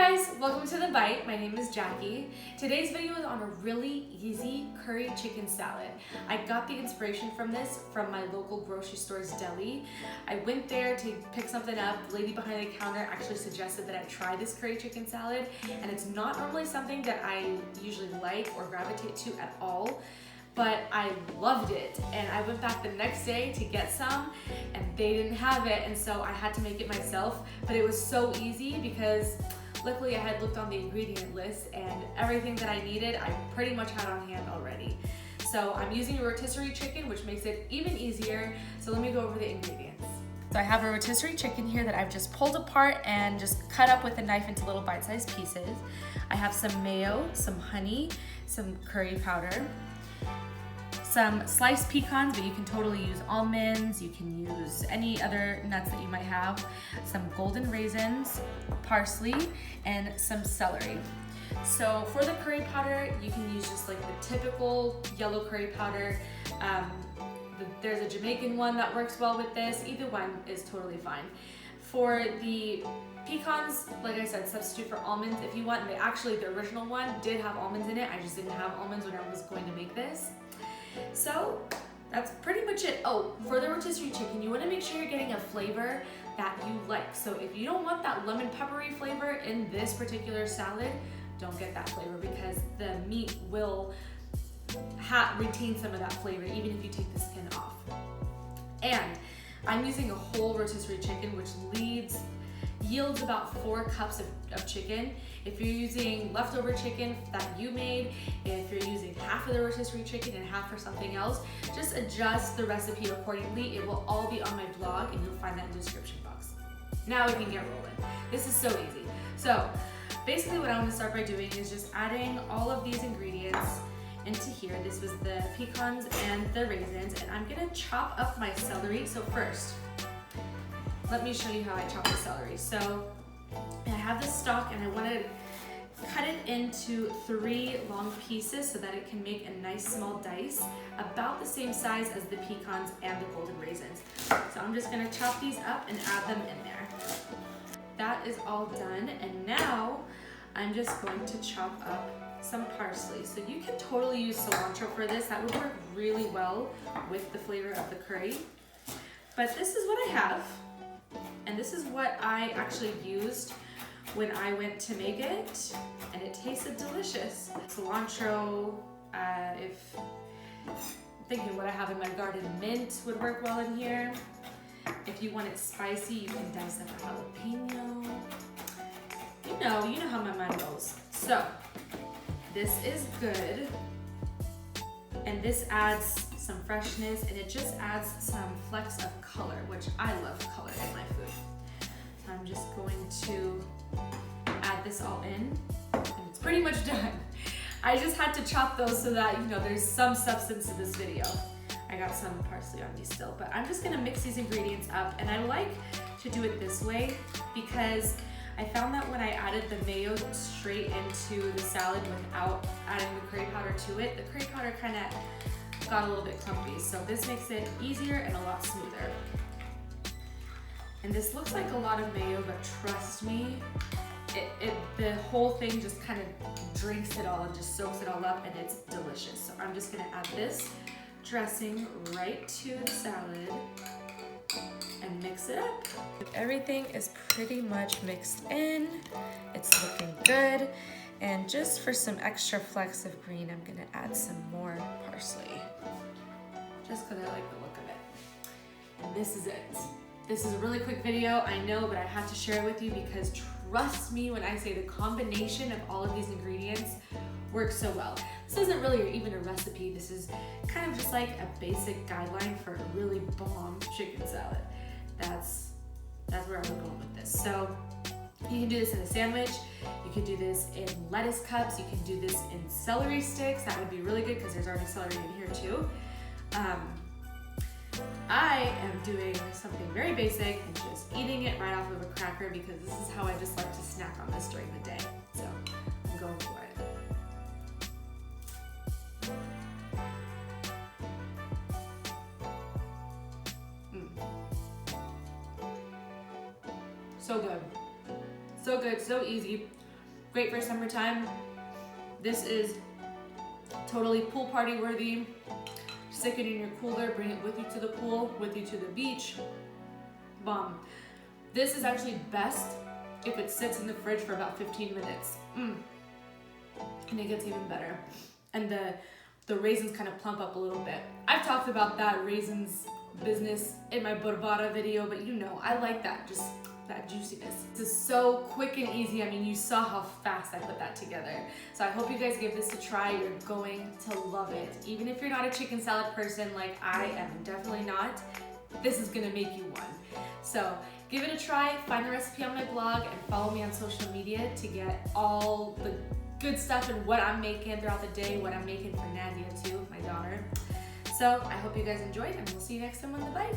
guys, welcome to The Bite. My name is Jackie. Today's video is on a really easy curry chicken salad. I got the inspiration from this from my local grocery store's deli. I went there to pick something up. The lady behind the counter actually suggested that I try this curry chicken salad, and it's not normally something that I usually like or gravitate to at all, but I loved it, and I went back the next day to get some and they didn't have it, and so I had to make it myself. But it was so easy because luckily I had looked on the ingredient list and everything that I needed I pretty much had on hand already. So I'm using a rotisserie chicken, which makes it even easier. So let me go over the ingredients. So I have a rotisserie chicken here that I've just pulled apart and just cut up with a knife into little bite-sized pieces. I have some mayo, some honey, some curry powder, some sliced pecans, but you can totally use almonds, you can use any other nuts that you might have, some golden raisins, parsley, and some celery. So for the curry powder, you can use just like the typical yellow curry powder. There's a Jamaican one that works well with this. Either one is totally fine. For the pecans, like I said, substitute for almonds if you want. The original one did have almonds in it. I just didn't have almonds when I was going to make this. So that's pretty much it. Oh, for the rotisserie chicken, you want to make sure you're getting a flavor that you like. So if you don't want that lemon peppery flavor in this particular salad, don't get that flavor because the meat will retain some of that flavor even if you take the skin off. And I'm using a whole rotisserie chicken, which yields about 4 cups of chicken. If you're using leftover chicken that you made, if you're using half of the rotisserie chicken and half for something else, just adjust the recipe accordingly. It will all be on my blog and you'll find that in the description box. Now we can get rolling. This is so easy. So basically what I want to start by doing is just adding all of these ingredients into here. This was the pecans and the raisins, and I'm gonna chop up my celery. So first, let me show you how I chop the celery. So I have this stalk and I want to cut it into 3 long pieces so that it can make a nice small dice about the same size as the pecans and the golden raisins. So I'm just going to chop these up and add them in there. That is all done, and now I'm just going to chop up some parsley. So you can totally use cilantro for this. That would work really well with the flavor of the curry. But this is what I have. And this is what I actually used when I went to make it, and it tasted delicious. Cilantro, if I'm thinking what I have in my garden, mint would work well in here. If you want it spicy, you can dice up a jalapeno. You know how my mind goes. So this is good, and this adds some freshness, and it just adds some flecks of color, which I love color in my food. So I'm just going to add this all in, and it's pretty much done. I just had to chop those so that there's some substance to this video. I got some parsley on me still, but I'm just gonna mix these ingredients up, and I like to do it this way because I found that when I added the mayo straight into the salad without adding the curry powder to it, the curry powder kind of got a little bit clumpy. So this makes it easier and a lot smoother. And this looks like a lot of mayo, but trust me, the whole thing just kind of drinks it all and just soaks it all up, and it's delicious. So I'm just gonna add this dressing right to the salad and mix it up. Everything is pretty much mixed in. It's looking good. And just for some extra flecks of green, I'm gonna add some more parsley. Just because I like the look of it. And this is it. This is a really quick video, I know, but I had to share it with you because trust me when I say the combination of all of these ingredients works so well. This isn't really even a recipe. This is kind of just like a basic guideline for a really bomb chicken salad. That's where I'm going with this. So you can do this in a sandwich. You can do this in lettuce cups. You can do this in celery sticks. That would be really good because there's already celery in here too. I am doing something very basic and just eating it right off of a cracker because this is how I just like to snack on this during the day. So I'm going for it. So good. So good, so easy. great for summertime. This is totally pool party worthy. Stick it in your cooler, bring it with you to the pool, with you to the beach. Bomb. This is actually best if it sits in the fridge for about 15 minutes. And it gets even better. And the raisins kind of plump up a little bit. I've talked about that raisins business in my burbata video, but you know, I like that, just that juiciness. This is so quick and easy. I mean, you saw how fast I put that together. So I hope you guys give this a try. You're going to love it. Even if you're not a chicken salad person like I am definitely not, this is gonna make you one. So give it a try, find the recipe on my blog, and follow me on social media to get all the good stuff and what I'm making throughout the day, what I'm making for Nadia too, my daughter. So I hope you guys enjoyed, and we'll see you next time on The Bite.